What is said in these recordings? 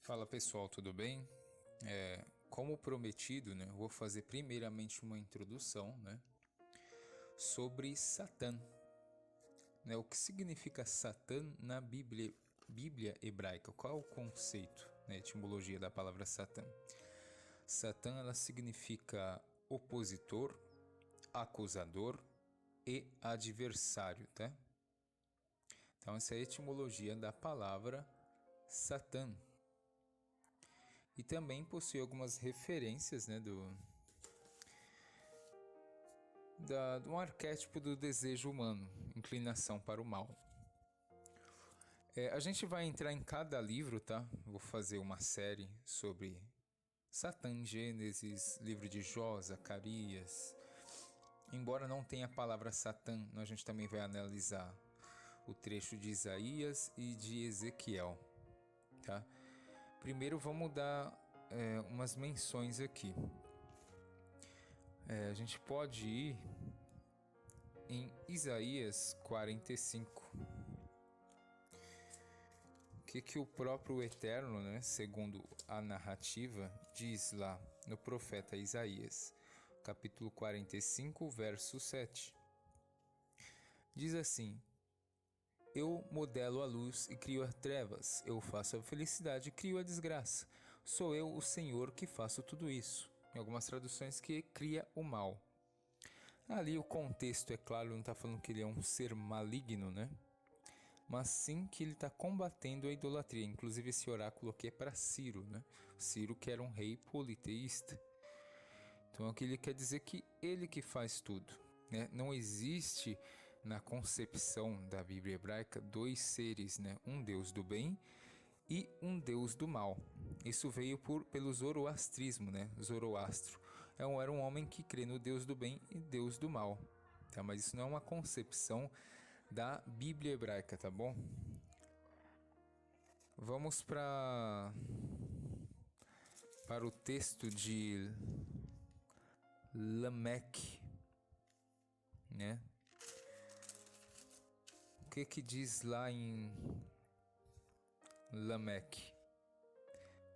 Fala pessoal, tudo bem? Como prometido, né, eu vou fazer primeiramente uma introdução, né, sobre Satã, né, o que significa Satã na Bíblia hebraica, qual é o conceito, né, a etimologia da palavra Satã. Satã, ela significa opositor, acusador e adversário, tá? Então essa é a etimologia da palavra Satã. E também possui algumas referências, né, de um arquétipo do desejo humano, inclinação para o mal. A gente vai entrar em cada livro, tá? Vou fazer uma série sobre Satã, Gênesis, livro de Jó, Zacarias. Embora não tenha a palavra Satã, a gente também vai analisar o trecho de Isaías e de Ezequiel, tá? Primeiro vamos dar umas menções aqui. A gente pode ir em Isaías 45. O que o próprio Eterno, né, segundo a narrativa, diz lá no profeta Isaías, capítulo 45, verso 7. Diz assim: Eu modelo a luz e crio as trevas, eu faço a felicidade e crio a desgraça. Sou eu, o Senhor, que faço tudo isso. Em algumas traduções, que cria o mal. Ali o contexto, é claro, não está falando que ele é um ser maligno, né? Mas sim que ele está combatendo a idolatria. Inclusive esse oráculo aqui é para Ciro, né? Ciro, que era um rei politeísta. Então aqui ele quer dizer que ele que faz tudo, né? Não existe na concepção da Bíblia hebraica dois seres, né? Um Deus do bem e um Deus do mal. Isso veio pelo zoroastrismo, né? Zoroastro era um homem que crê no Deus do bem e Deus do mal, tá? Mas isso não é uma concepção da Bíblia hebraica, tá bom? Vamos para o texto de Lameque, né? O que diz lá em Lameque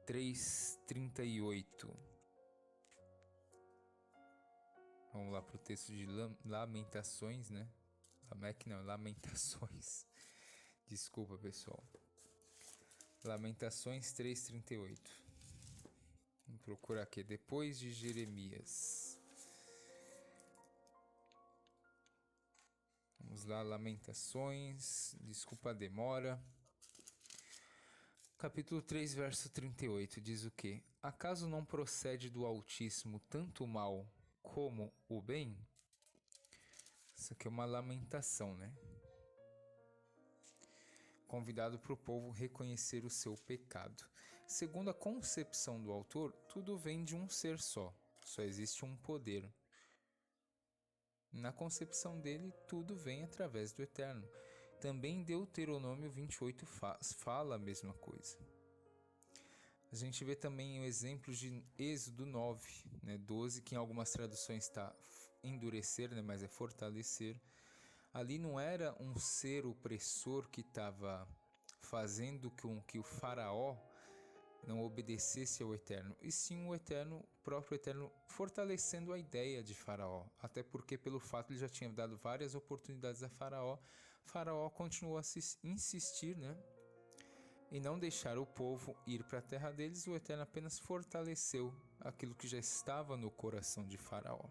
3:38? Vamos lá para o texto de Lamentações, né? Lameque não, Lamentações. Desculpa, pessoal. Lamentações 3:38. Vamos procurar aqui. Depois de Jeremias. Vamos lá, Lamentações. Desculpa a demora. Capítulo 3, verso 38 diz o quê? Acaso não procede do Altíssimo tanto o mal como o bem? Isso aqui é uma lamentação, né? Convidado para o povo reconhecer o seu pecado. Segundo a concepção do autor, tudo vem de um ser só. Só existe um poder. Na concepção dele, tudo vem através do Eterno. Também Deuteronômio 28 fala a mesma coisa. A gente vê também o exemplo de Êxodo 9, né, 12, que em algumas traduções está endurecer, né, mas é fortalecer. Ali não era um ser opressor que estava fazendo com que o faraó não obedecesse ao Eterno, e sim o Eterno, o próprio Eterno, fortalecendo a ideia de Faraó, até porque pelo fato ele já tinha dado várias oportunidades a Faraó continuou a insistir, né, e não deixar o povo ir para a terra deles. O Eterno apenas fortaleceu aquilo que já estava no coração de Faraó,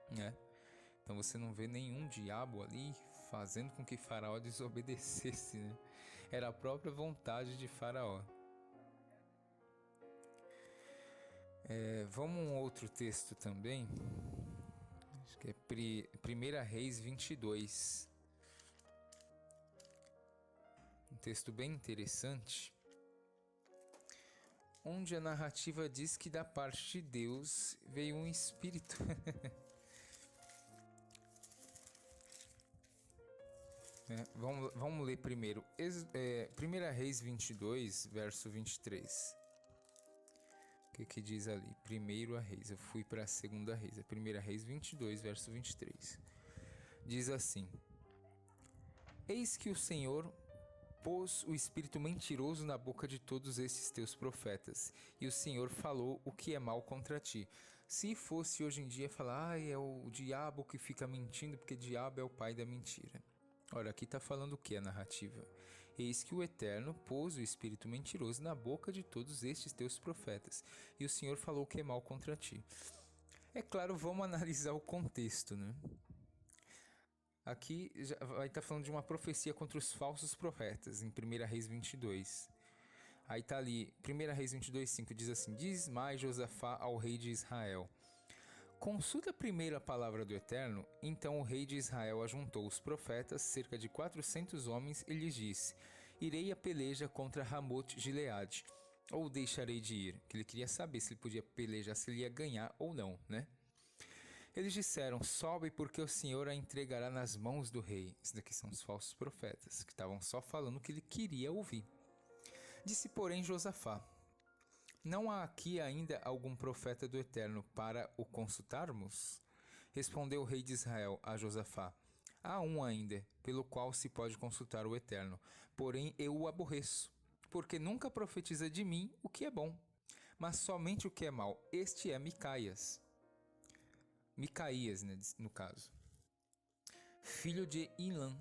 né? Então você não vê nenhum diabo ali fazendo com que Faraó desobedecesse, né? Era a própria vontade de Faraó. Vamos a um outro texto também. Acho que é 1 Reis 22. Um texto bem interessante, onde a narrativa diz que da parte de Deus veio um espírito. Vamos ler primeiro. 1 Reis 22, verso 23. O que diz ali? 1 Reis. Eu fui para a 2 Reis. 1 Reis 22, verso 23. Diz assim: Eis que o Senhor pôs o espírito mentiroso na boca de todos estes teus profetas, e o Senhor falou o que é mal contra ti. Se fosse hoje em dia falar, é o diabo que fica mentindo, porque diabo é o pai da mentira. Olha, aqui está falando o que a narrativa? Eis que o Eterno pôs o espírito mentiroso na boca de todos estes teus profetas, e o Senhor falou o que é mal contra ti. É claro, vamos analisar o contexto, né? Aqui já vai estar falando de uma profecia contra os falsos profetas, em 1 Reis 22. Aí está ali, 1 Reis 22, 5, diz assim: Diz mais Josafá ao rei de Israel: Consulta a primeira palavra do Eterno. Então o rei de Israel ajuntou os profetas, cerca de 400 homens, e lhes disse: Irei a peleja contra Ramote Gileade, ou deixarei de ir? Que ele queria saber se ele podia pelejar, se ele ia ganhar ou não, né? Eles disseram: Sobe, porque o Senhor a entregará nas mãos do rei. Esses daqui são os falsos profetas, que estavam só falando o que ele queria ouvir. Disse, porém, Josafá: Não há aqui ainda algum profeta do Eterno para o consultarmos? Respondeu o rei de Israel a Josafá: Há um ainda, pelo qual se pode consultar o Eterno, porém eu o aborreço, porque nunca profetiza de mim o que é bom, mas somente o que é mal. Este é Micaías, né, no caso. Filho de Ilã,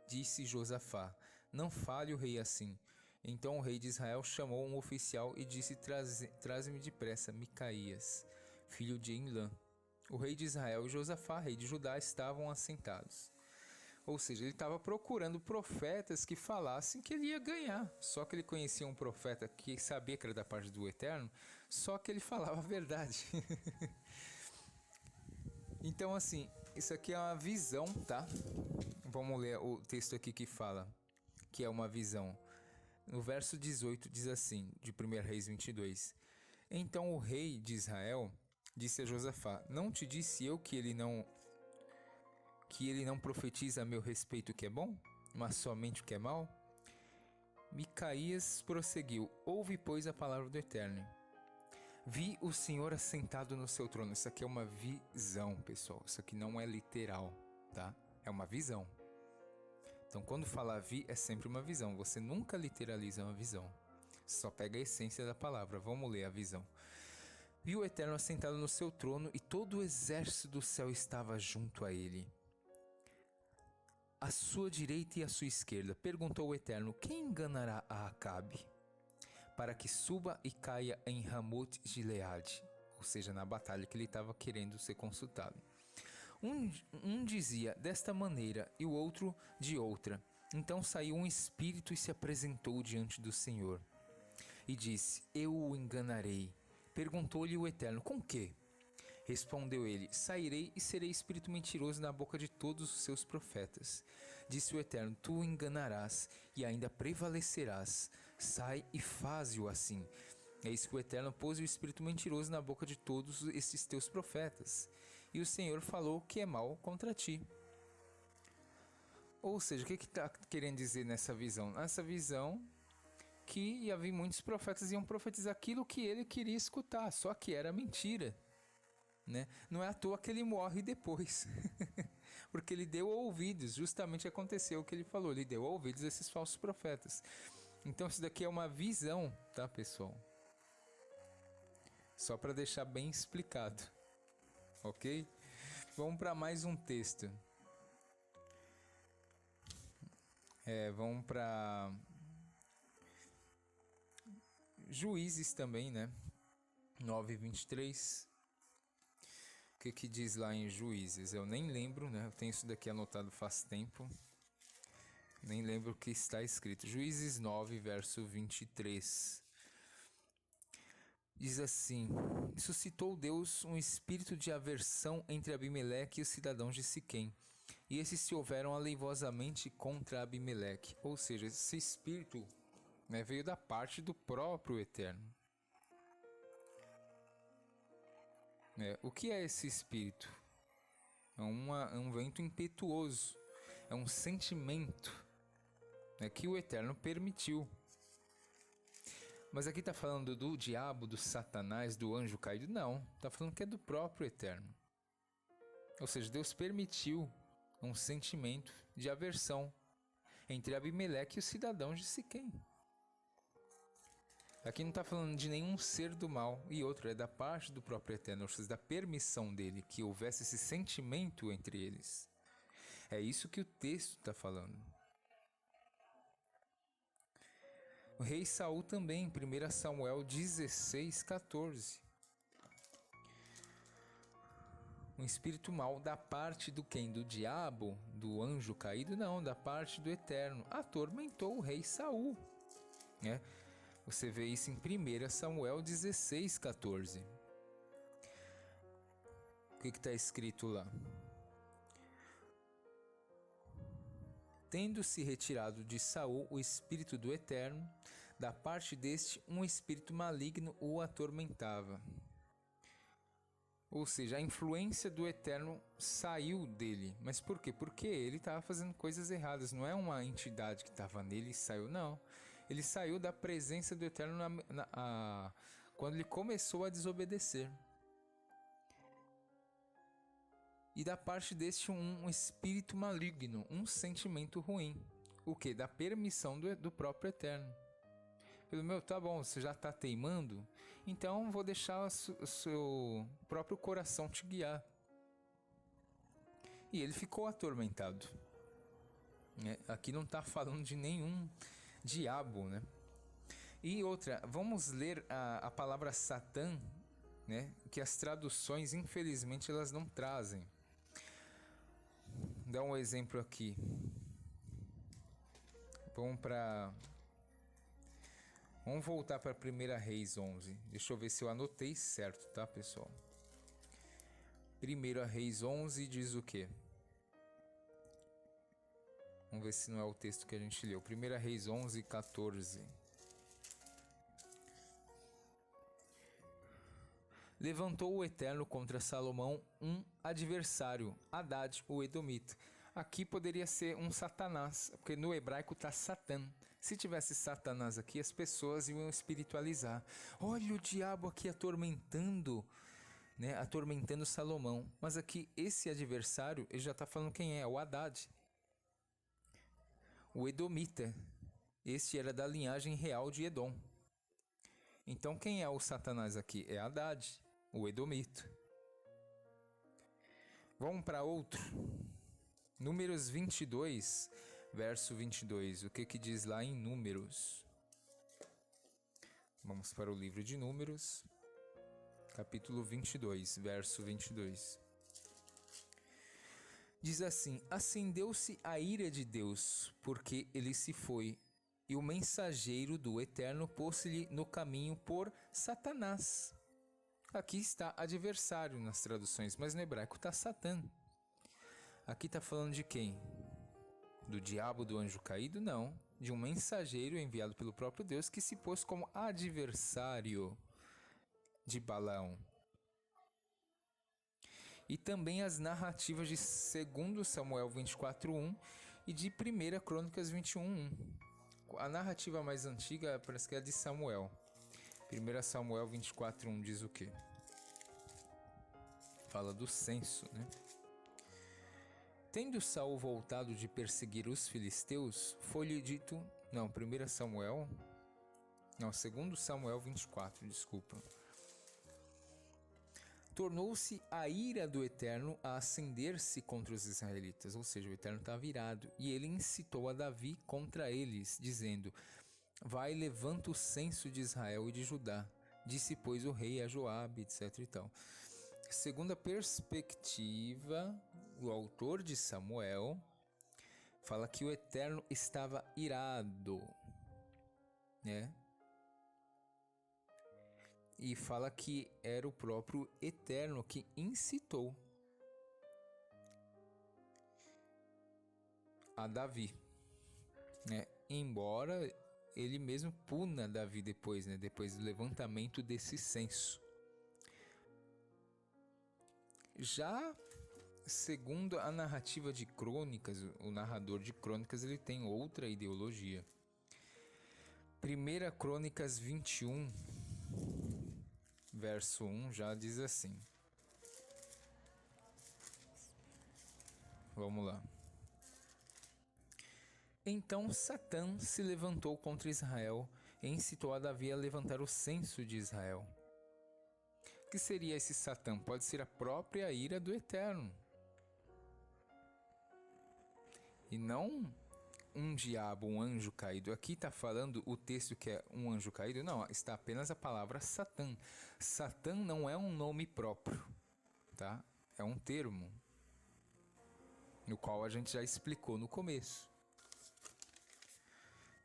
disse Josafá: Não fale o rei assim. Então o rei de Israel chamou um oficial e disse: Traze-me depressa Micaías, filho de Ilã. O rei de Israel e Josafá, rei de Judá, estavam assentados. Ou seja, ele estava procurando profetas que falassem que ele ia ganhar. Só que ele conhecia um profeta que sabia que era da parte do Eterno, só que ele falava a verdade. Então, assim, isso aqui é uma visão, tá? Vamos ler o texto aqui que fala que é uma visão. No verso 18 diz assim, de 1 Reis 22. Então o rei de Israel disse a Josafá: Não te disse eu que ele não profetiza a meu respeito o que é bom, mas somente o que é mal? Micaías prosseguiu: Ouve, pois, a palavra do Eterno. Vi o Senhor assentado no seu trono. Isso aqui é uma visão, pessoal. Isso aqui não é literal, tá? É uma visão. Então, quando fala vi, é sempre uma visão. Você nunca literaliza uma visão. Só pega a essência da palavra. Vamos ler a visão. Vi o Eterno assentado no seu trono e todo o exército do céu estava junto a ele. À sua direita e à sua esquerda. Perguntou o Eterno: Quem enganará a Acabe, para que suba e caia em Ramote Gileade? Ou seja, na batalha que ele estava querendo ser consultado. Um dizia desta maneira e o outro de outra. Então saiu um espírito e se apresentou diante do Senhor. E disse: Eu o enganarei. Perguntou-lhe o Eterno: Com que? Respondeu ele: Sairei e serei espírito mentiroso na boca de todos os seus profetas. Disse o Eterno: Tu o enganarás e ainda prevalecerás. Sai e faze-o assim. Eis que o Eterno pôs o espírito mentiroso na boca de todos esses teus profetas. E o Senhor falou que é mal contra ti. Ou seja, o que está querendo dizer nessa visão? Nessa visão que ia vir muitos profetas iam profetizar aquilo que ele queria escutar, só que era mentira. Né? Não é à toa que ele morre depois. Porque ele deu ouvidos, justamente aconteceu o que ele falou, ele deu ouvidos a esses falsos profetas. Então isso daqui é uma visão, tá, pessoal? Só para deixar bem explicado. Ok? Vamos para mais um texto. Vamos para Juízes também, né? 9:23. O que diz lá em Juízes? Eu nem lembro, né? Eu tenho isso daqui anotado faz tempo. Nem lembro o que está escrito. Juízes 9, verso 23. Diz assim: Suscitou Deus um espírito de aversão entre Abimeleque e os cidadãos de Siquém, e esses se houveram aleivosamente contra Abimeleque. Ou seja, esse espírito, né, veio da parte do próprio Eterno. O que é esse espírito? É um vento impetuoso, é um sentimento, né, que o Eterno permitiu. Mas aqui está falando do diabo, do Satanás, do anjo caído? Não, está falando que é do próprio Eterno. Ou seja, Deus permitiu um sentimento de aversão entre Abimeleque e os cidadãos de Siquém. Aqui não está falando de nenhum ser do mal. E outro, é da parte do próprio Eterno, ou seja, da permissão dele, que houvesse esse sentimento entre eles. É isso que o texto está falando. O rei Saul também, 1 Samuel 16:14. Um espírito mau da parte do quem? Do diabo? Do anjo caído? Não, da parte do Eterno. Atormentou o rei Saul. Você vê isso em 1 Samuel 16:14. O que está escrito lá? Tendo-se retirado de Saul o espírito do Eterno, da parte deste um espírito maligno o atormentava. Ou seja, a influência do Eterno saiu dele. Mas por quê? Porque ele estava fazendo coisas erradas. Não é uma entidade que estava nele e saiu, não. Ele saiu da presença do Eterno quando ele começou a desobedecer. E da parte deste um espírito maligno, um sentimento ruim. O que? Da permissão do próprio Eterno. Ele, tá bom, você já está teimando, então vou deixar o seu próprio coração te guiar. E ele ficou atormentado. Aqui não está falando de nenhum diabo, né? E outra, vamos ler a palavra Satã, que as traduções, infelizmente, elas não trazem. Dá um exemplo aqui. Vamos voltar para 1 Reis 11. Deixa eu ver se eu anotei certo, tá, pessoal? 1 Reis 11 diz o quê? Vamos ver se não é o texto que a gente leu. 1 Reis 11:14. Levantou o Eterno contra Salomão um adversário, Hadad, o Edomita. Aqui poderia ser um Satanás, porque no hebraico está Satã. Se tivesse Satanás aqui, as pessoas iam espiritualizar. Olha o diabo aqui atormentando Salomão. Mas aqui, esse adversário, ele já está falando quem é, o Hadad. O Edomita. Este era da linhagem real de Edom. Então quem é o Satanás aqui? É Hadad, o Edomita. Vamos para outro. Números 22, verso 22. O que diz lá em Números? Vamos para o livro de Números, capítulo 22, verso 22. Diz assim: acendeu-se a ira de Deus, porque ele se foi, e o mensageiro do Eterno pôs-lhe no caminho por Satanás. Aqui está adversário nas traduções, mas no hebraico está Satã. Aqui está falando de quem? Do diabo, do anjo caído? Não. De um mensageiro enviado pelo próprio Deus que se pôs como adversário de Balaão. E também as narrativas de 2 Samuel 24:1 e de 1 Crônicas 21:1. A narrativa mais antiga parece que é a de Samuel. 1 Samuel 24:1 diz o quê? Fala do censo, Tendo Saul voltado de perseguir os filisteus, foi-lhe dito... Não, 1 Samuel... Não, 2 Samuel 24, desculpa. Tornou-se a ira do Eterno a acender-se contra os israelitas, ou seja, o Eterno está virado, e ele incitou a Davi contra eles, dizendo: vai, levanta o censo de Israel e de Judá. Disse, pois, o rei a Joabe, etc. e tal. Segundo a perspectiva, o autor de Samuel fala que o Eterno estava irado, E fala que era o próprio Eterno que incitou a Davi, Embora ele mesmo puna Davi depois, depois do levantamento desse censo. Já segundo a narrativa de Crônicas, o narrador de Crônicas ele tem outra ideologia. 1 Crônicas 21, verso 1 já diz assim. Vamos lá. Então Satã se levantou contra Israel e incitou a Davi a levantar o censo de Israel. O que seria esse Satã? Pode ser a própria ira do Eterno. E não um diabo, um anjo caído. Aqui está falando o texto que é um anjo caído. Não, está apenas a palavra Satã. Satã não é um nome próprio, tá? É um termo, no qual a gente já explicou no começo.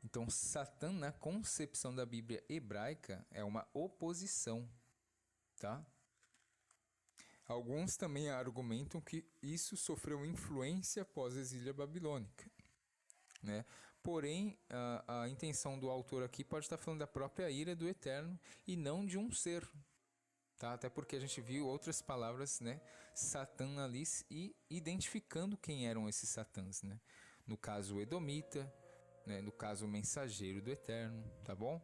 Então, Satã, na concepção da Bíblia hebraica, é uma oposição, tá? Alguns também argumentam que isso sofreu influência pós-exília babilônica, né? Porém, a intenção do autor aqui pode estar falando da própria ira do Eterno e não de um ser, tá? Até porque a gente viu outras palavras, né? Satã ali e identificando quem eram esses satãs, né? No caso, o Edomita, né? No caso, o mensageiro do Eterno, tá bom?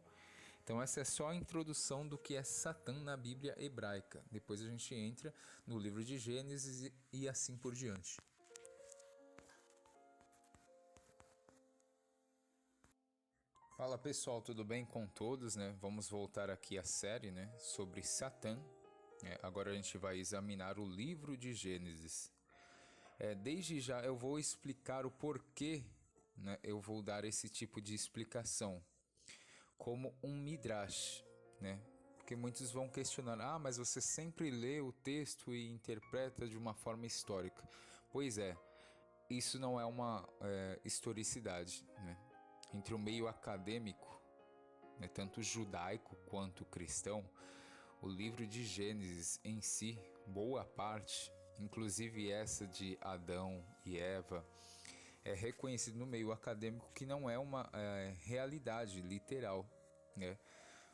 Então essa é só a introdução do que é Satã na Bíblia hebraica. Depois a gente entra no livro de Gênesis e assim por diante. Fala pessoal, tudo bem com todos, né? Vamos voltar aqui à série, né, sobre Satã. Agora a gente vai examinar o livro de Gênesis. Desde já eu vou explicar o porquê, né, eu vou dar esse tipo de explicação como um midrash, né? Porque muitos vão questionar, mas você sempre lê o texto e interpreta de uma forma histórica. Pois é, isso não é uma historicidade, né? Entre o meio acadêmico, né, tanto judaico quanto cristão, o livro de Gênesis em si, boa parte, inclusive essa de Adão e Eva, é reconhecido no meio acadêmico que não é uma realidade literal, né?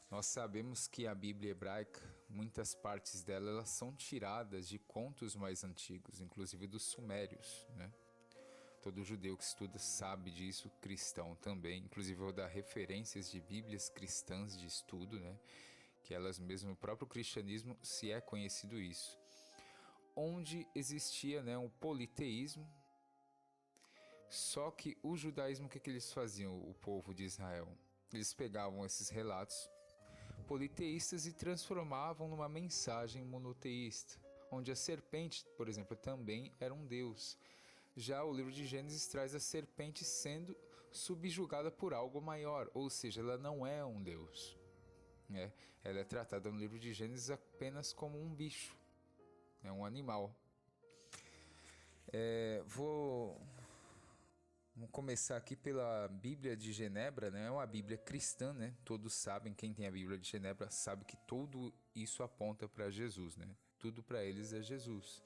Nós sabemos que a Bíblia hebraica, muitas partes dela elas são tiradas de contos mais antigos, inclusive dos sumérios, né? Todo judeu que estuda sabe disso, cristão também. Inclusive eu vou dar referências de bíblias cristãs de estudo, né? Que elas mesmo, o próprio cristianismo, se é conhecido isso. Onde existia, né, um politeísmo. Só que o judaísmo, o que eles faziam, o povo de Israel? Eles pegavam esses relatos politeístas e transformavam numa mensagem monoteísta, onde a serpente, por exemplo, também era um deus. Já o livro de Gênesis traz a serpente sendo subjugada por algo maior, ou seja, ela não é um deus, né? Ela é tratada no livro de Gênesis apenas como um bicho, é um animal. Vamos começar aqui pela Bíblia de Genebra, né? É uma Bíblia cristã, né? Todos sabem, quem tem a Bíblia de Genebra sabe que tudo isso aponta para Jesus, né? Tudo para eles é Jesus.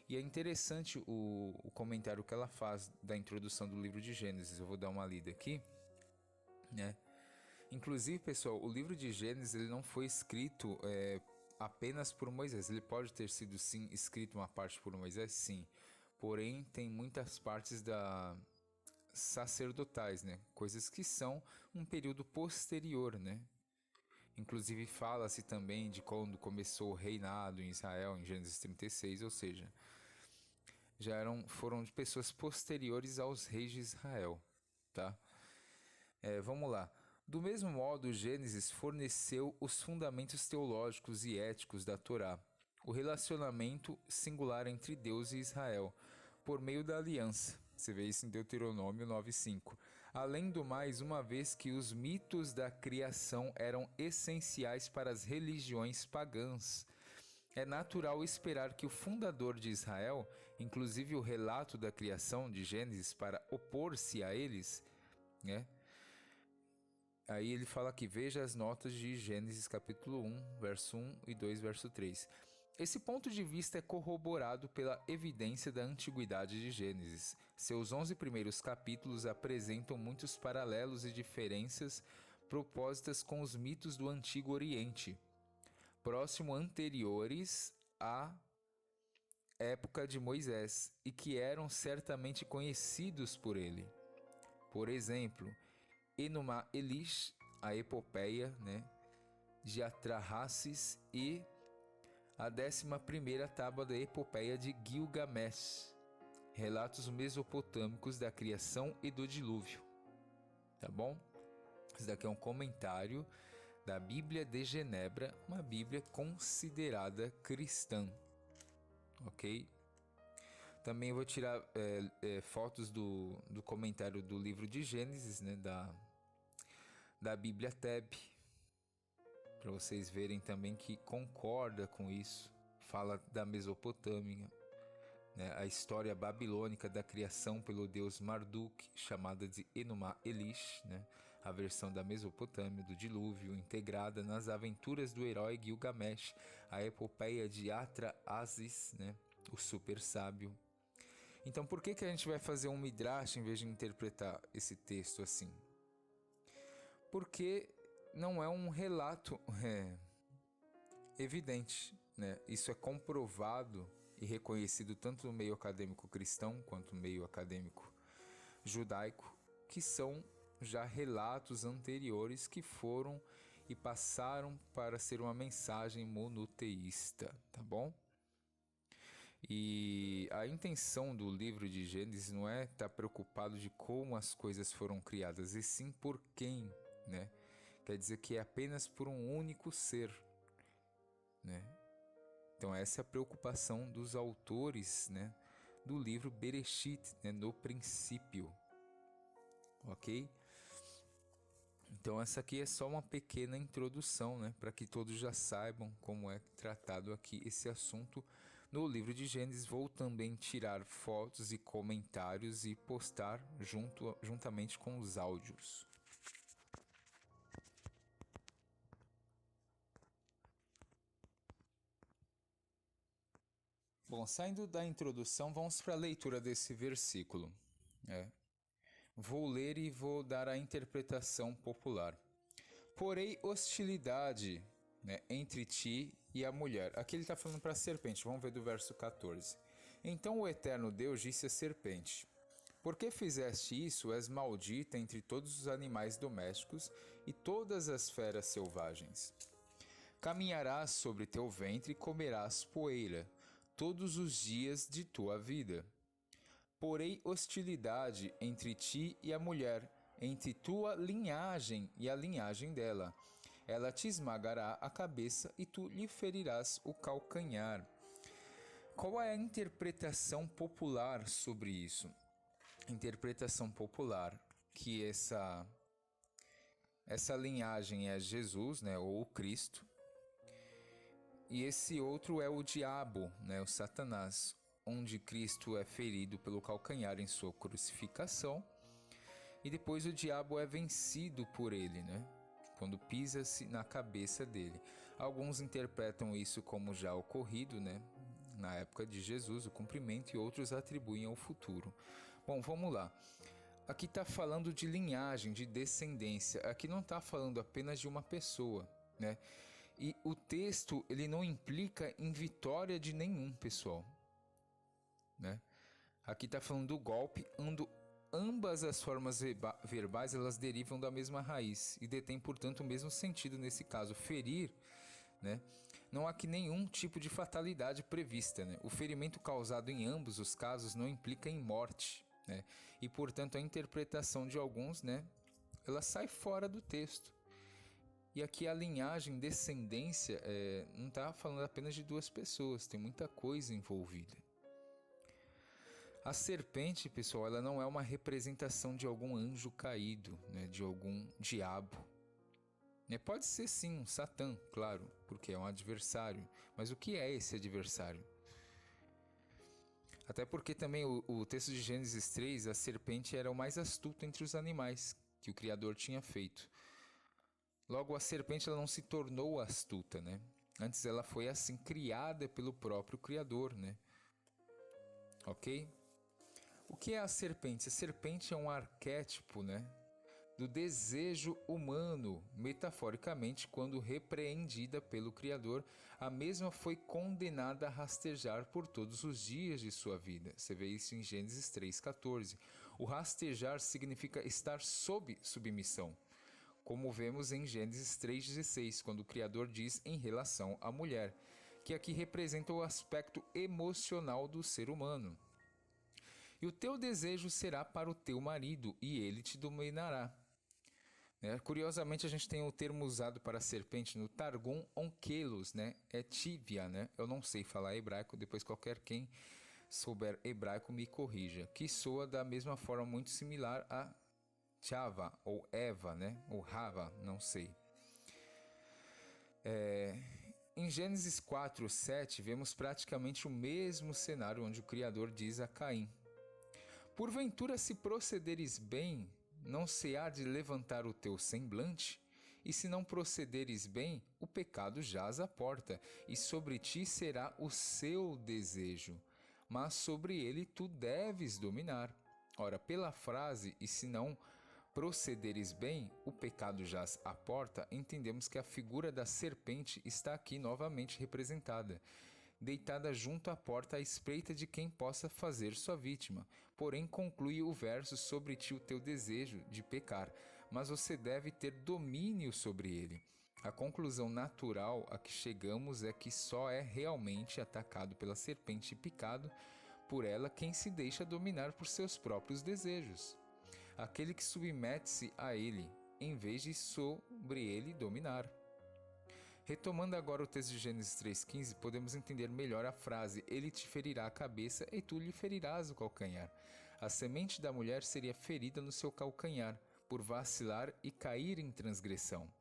E é interessante o comentário que ela faz da introdução do livro de Gênesis. Eu vou dar uma lida aqui, né? Inclusive, pessoal, o livro de Gênesis ele não foi escrito apenas por Moisés. Ele pode ter sido, sim, escrito uma parte por Moisés, sim. Porém, tem muitas partes sacerdotais, né? Coisas que são um período posterior, né? Inclusive fala-se também de quando começou o reinado em Israel, em Gênesis 36, ou seja, foram de pessoas posteriores aos reis de Israel, tá? Vamos lá. Do mesmo modo, Gênesis forneceu os fundamentos teológicos e éticos da Torá, o relacionamento singular entre Deus e Israel, por meio da aliança. Você vê isso em Deuteronômio 9:5. Além do mais, uma vez que os mitos da criação eram essenciais para as religiões pagãs, é natural esperar que o fundador de Israel, inclusive o relato da criação de Gênesis para opor-se a eles, né? Aí ele fala que veja as notas de Gênesis capítulo 1, verso 1 e 2, verso 3. Esse ponto de vista é corroborado pela evidência da antiguidade de Gênesis. Seus 11 primeiros capítulos apresentam muitos paralelos e diferenças propostas com os mitos do Antigo Oriente, próximo anteriores à época de Moisés e que eram certamente conhecidos por ele. Por exemplo, Enuma Elish, a epopeia, né, de Atrahasis e a 11ª tábua da epopeia de Gilgamesh, relatos mesopotâmicos da criação e do dilúvio. tá bom? Esse daqui é um comentário da Bíblia de Genebra, uma Bíblia considerada cristã, ok? Também vou tirar fotos do comentário do livro de Gênesis, né, da Bíblia Teb, para vocês verem também que concorda com isso. Fala da Mesopotâmia, né, a história babilônica da criação pelo deus Marduk, chamada de Enuma Elish, né, a versão da Mesopotâmia do dilúvio, integrada nas aventuras do herói Gilgamesh, a epopeia de Atra-Asis, né, o super sábio. Então, por que a gente vai fazer um midrash em vez de interpretar esse texto assim? Porque não é um relato evidente, né? Isso é comprovado e reconhecido tanto no meio acadêmico cristão quanto no meio acadêmico judaico, que são já relatos anteriores que foram e passaram para ser uma mensagem monoteísta, tá bom? E a intenção do livro de Gênesis não é estar preocupado de como as coisas foram criadas, e sim por quem, né? Quer dizer que é apenas por um único ser, né? Então essa é a preocupação dos autores, né, do livro Bereshit, né, no princípio, ok? Então essa aqui é só uma pequena introdução, né, para que todos já saibam como é tratado aqui esse assunto no livro de Gênesis. Vou também tirar fotos e comentários e postar juntamente com os áudios. Bom, saindo da introdução, vamos para a leitura desse versículo. Vou ler e vou dar a interpretação popular. Porém, hostilidade, né, entre ti e a mulher. Aqui ele está falando para a serpente. Vamos ver do verso 14. Então o eterno Deus disse à serpente: Por que fizeste isso? És maldita entre todos os animais domésticos e todas as feras selvagens. Caminharás sobre teu ventre e comerás poeira todos os dias de tua vida. Porém hostilidade entre ti e a mulher, entre tua linhagem e a linhagem dela. Ela te esmagará a cabeça e tu lhe ferirás o calcanhar. Qual é a interpretação popular sobre isso? Interpretação popular que essa linhagem é Jesus, né, ou o Cristo, e esse outro é o diabo, né, o Satanás, onde Cristo é ferido pelo calcanhar em sua crucificação, e depois o diabo é vencido por ele, né, quando pisa-se na cabeça dele. Alguns interpretam isso como já ocorrido, né, na época de Jesus, o cumprimento, e outros atribuem ao futuro. Bom, vamos lá. Aqui está falando de linhagem, de descendência. Aqui não está falando apenas de uma pessoa, né? E o texto ele não implica em vitória de nenhum, pessoal, né? Aqui está falando do golpe, ambas as formas verbais elas derivam da mesma raiz e detêm, portanto, o mesmo sentido nesse caso. Ferir, né? Não há aqui nenhum tipo de fatalidade prevista, né? O ferimento causado em ambos os casos não implica em morte, né? E, portanto, a interpretação de alguns, né, ela sai fora do texto. E aqui a linhagem, descendência, não está falando apenas de duas pessoas, tem muita coisa envolvida. A serpente, pessoal, ela não é uma representação de algum anjo caído, né, de algum diabo. Pode ser sim um Satã, claro, porque é um adversário. Mas o que é esse adversário? Até porque também o texto de Gênesis 3, a serpente era o mais astuto entre os animais que o Criador tinha feito. Logo, a serpente ela não se tornou astuta, né? Antes ela foi assim criada pelo próprio Criador, né? Ok? O que é a serpente? A serpente é um arquétipo, né, do desejo humano. Metaforicamente, quando repreendida pelo Criador, a mesma foi condenada a rastejar por todos os dias de sua vida. Você vê isso em Gênesis 3,14. O rastejar significa estar sob submissão, como vemos em Gênesis 3,16, quando o Criador diz em relação à mulher, que aqui representa o aspecto emocional do ser humano. E o teu desejo será para o teu marido, e ele te dominará. né? Curiosamente, a gente tem o termo usado para serpente no Targum onkelos, né? É tibia, né? Eu não sei falar hebraico, depois qualquer quem souber hebraico me corrija. Que soa da mesma forma muito similar a Chava ou Eva, né? Ou Rava, não sei. Em Gênesis 4:7, vemos praticamente o mesmo cenário onde o Criador diz a Caim: porventura, se procederes bem, não se há de levantar o teu semblante? E se não procederes bem, o pecado jaz à porta, e sobre ti será o seu desejo, mas sobre ele tu deves dominar. Ora, pela frase, e se não procederes bem, o pecado jaz à porta, entendemos que a figura da serpente está aqui novamente representada, deitada junto à porta à espreita de quem possa fazer sua vítima. Porém, conclui o verso: sobre ti o teu desejo de pecar, mas você deve ter domínio sobre ele. A conclusão natural a que chegamos é que só é realmente atacado pela serpente e picado por ela quem se deixa dominar por seus próprios desejos. Aquele que submete-se a ele, em vez de sobre ele dominar. Retomando agora o texto de Gênesis 3,15, podemos entender melhor a frase: ele te ferirá a cabeça e tu lhe ferirás o calcanhar. A semente da mulher seria ferida no seu calcanhar, por vacilar e cair em transgressão.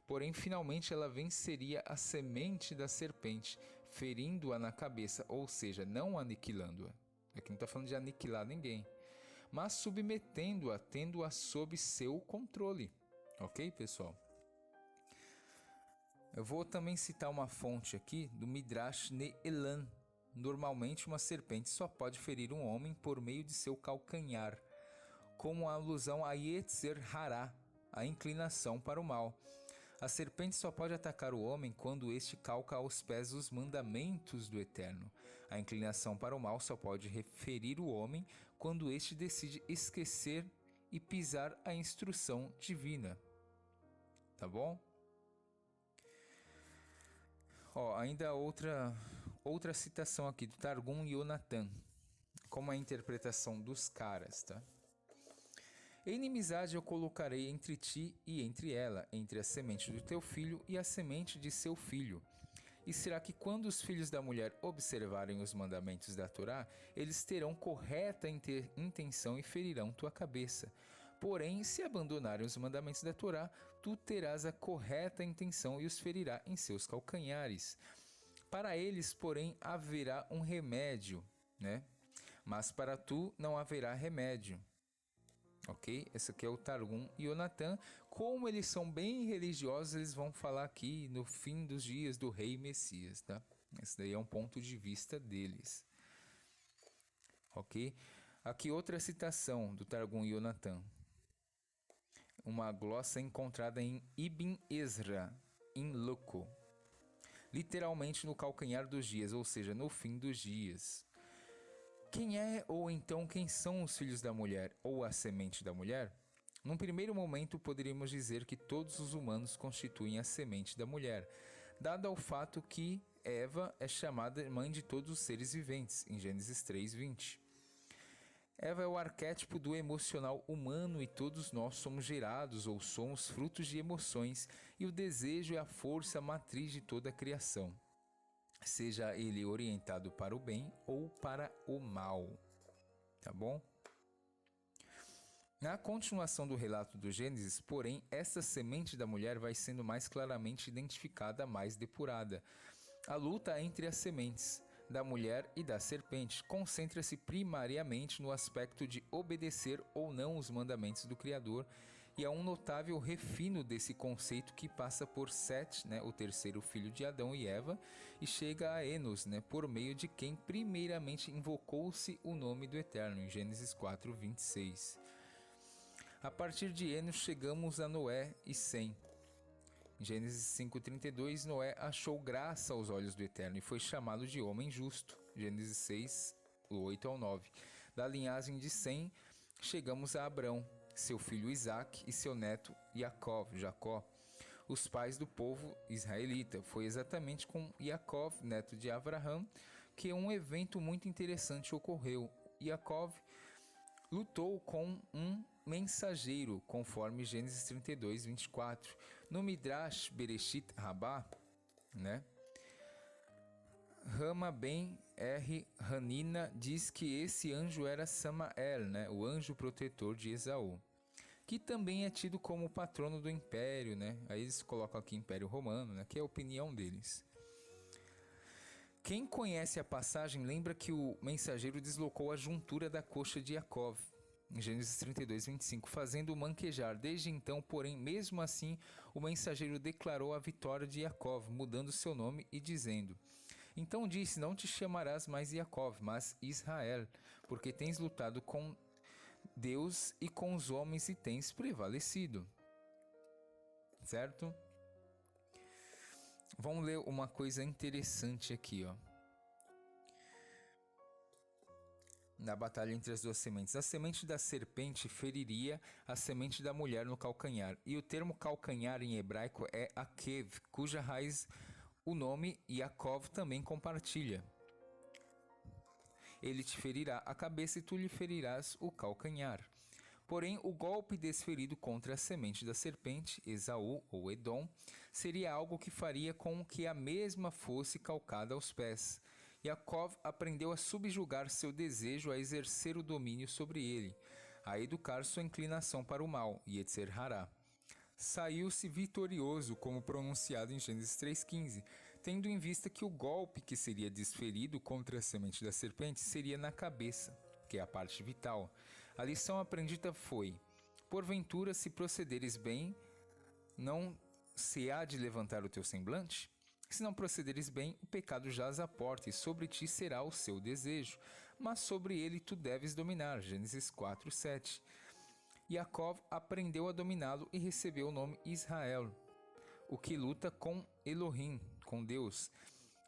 Porém, finalmente ela venceria a semente da serpente, ferindo-a na cabeça, ou seja, não aniquilando-a. Aqui não está falando de aniquilar ninguém, mas submetendo-a, tendo-a sob seu controle. Ok, pessoal? Eu vou também citar uma fonte aqui do Midrash Ne'elan. Normalmente, uma serpente só pode ferir um homem por meio de seu calcanhar, como a alusão a Yetzer Hará, a inclinação para o mal. A serpente só pode atacar o homem quando este calca aos pés os mandamentos do Eterno. A inclinação para o mal só pode referir o homem quando este decide esquecer e pisar a instrução divina. Tá bom? Ainda outra citação aqui do Targum Yonatan, como a interpretação dos caras, tá? Inimizade eu colocarei entre ti e entre ela, entre a semente do teu filho e a semente de seu filho. E será que quando os filhos da mulher observarem os mandamentos da Torá, eles terão correta intenção e ferirão tua cabeça. Porém, se abandonarem os mandamentos da Torá, tu terás a correta intenção e os ferirá em seus calcanhares. Para eles, porém, haverá um remédio, né? Mas para tu não haverá remédio. Ok? Esse aqui é o Targum Yonatan. Como eles são bem religiosos, eles vão falar aqui no fim dos dias do rei Messias, tá? Esse daí é um ponto de vista deles. Ok? Aqui outra citação do Targum Yonatan. Uma glossa encontrada em Ibn Ezra, em Luco. Literalmente no calcanhar dos dias, ou seja, no fim dos dias. Quem é ou então quem são os filhos da mulher ou a semente da mulher? Num primeiro momento poderíamos dizer que todos os humanos constituem a semente da mulher, dado ao fato que Eva é chamada mãe de todos os seres viventes, em Gênesis 3:20. Eva é o arquétipo do emocional humano e todos nós somos gerados ou somos frutos de emoções, e o desejo é a força matriz de toda a criação, seja ele orientado para o bem ou para o mal. Tá bom? Na continuação do relato do Gênesis, porém, essa semente da mulher vai sendo mais claramente identificada, mais depurada. A luta entre as sementes da mulher e da serpente concentra-se primariamente no aspecto de obedecer ou não os mandamentos do Criador, e há um notável refino desse conceito que passa por Sete, né, o terceiro filho de Adão e Eva, e chega a Enos, né, por meio de quem primeiramente invocou-se o nome do Eterno, em Gênesis 4:26. A partir de Enos chegamos a Noé e Sem. Em Gênesis 5:32, Noé achou graça aos olhos do Eterno e foi chamado de homem justo. Gênesis 6:8-9. Da linhagem de Sem, chegamos a Abrão, seu filho Isaque e seu neto Jacó, os pais do povo israelita. Foi exatamente com Jacó, neto de Abraão, que um evento muito interessante ocorreu. Jacó lutou com um mensageiro, conforme Gênesis 32, 24. No Midrash Bereshit Rabbah, né? Rama Ben R. Hanina diz que esse anjo era Samael, né? O anjo protetor de Esaú, que também é tido como o patrono do império, né? Aí eles colocam aqui Império Romano, né? Que é a opinião deles. Quem conhece a passagem lembra que o mensageiro deslocou a juntura da coxa de Jacov, em Gênesis 32, 25, fazendo-o manquejar. Desde então, porém, mesmo assim, o mensageiro declarou a vitória de Jacov, mudando seu nome e dizendo: Então disse, não te chamarás mais Jacov, mas Israel, porque tens lutado com Deus e com os homens e tens prevalecido. Certo? Vamos ler uma coisa interessante aqui, ó. Na batalha entre as duas sementes. A semente da serpente feriria a semente da mulher no calcanhar. E o termo calcanhar em hebraico é akev, cuja raiz o nome Yaakov também compartilha. Ele te ferirá a cabeça e tu lhe ferirás o calcanhar. Porém, o golpe desferido contra a semente da serpente, Esaú ou Edom, seria algo que faria com que a mesma fosse calcada aos pés. Yaakov aprendeu a subjugar seu desejo, a exercer o domínio sobre ele, a educar sua inclinação para o mal, Yetzer Hará. Saiu-se vitorioso, como pronunciado em Gênesis 3,15, tendo em vista que o golpe que seria desferido contra a semente da serpente seria na cabeça, que é a parte vital. A lição aprendida foi: porventura, se procederes bem, não se há de levantar o teu semblante? Se não procederes bem, o pecado jaz à porta, e sobre ti será o seu desejo, mas sobre ele tu deves dominar. Gênesis 4, 7. Yaakov aprendeu a dominá-lo e recebeu o nome Israel, o que luta com Elohim, com Deus,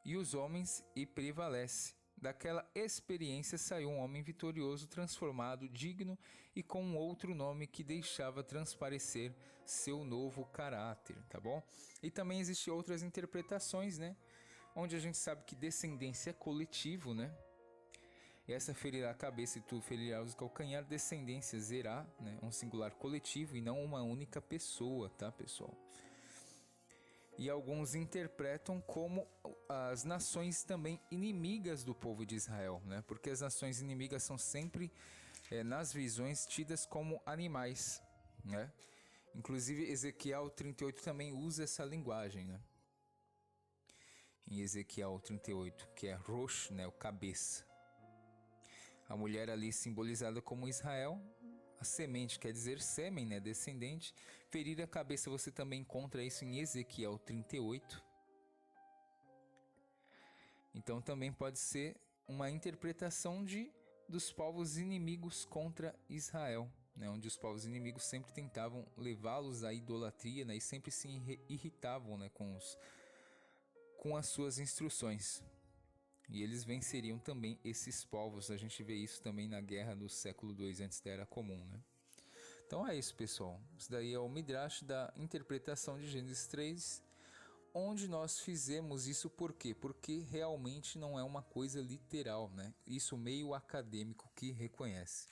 e os homens e prevalece. Daquela experiência saiu um homem vitorioso, transformado, digno e com um outro nome que deixava transparecer seu novo caráter, tá bom? E também existem outras interpretações, né? Onde a gente sabe que descendência é coletivo, né? Essa ferirá a cabeça e tu ferirás os calcanhar. Descendência zerá, né? Um singular coletivo e não uma única pessoa, tá, pessoal? E alguns interpretam como as nações também inimigas do povo de Israel, né? Porque as nações inimigas são sempre, nas visões, tidas como animais, né? Inclusive Ezequiel 38 também usa essa linguagem, né? Em Ezequiel 38, que é Rosh, né? O cabeça. A mulher ali simbolizada como Israel. A semente quer dizer sêmen, né? Descendente. Ferir a cabeça, você também encontra isso em Ezequiel 38. Então também pode ser uma interpretação dos povos inimigos contra Israel, né? Onde os povos inimigos sempre tentavam levá-los à idolatria, né? E sempre se irritavam, né? com as suas instruções. E eles venceriam também esses povos. A gente vê isso também na guerra do século II antes da Era Comum, né? Então é isso, pessoal. Isso daí é o Midrash da interpretação de Gênesis 3, onde nós fizemos isso por quê? Porque realmente não é uma coisa literal, né? Isso meio acadêmico que reconhece.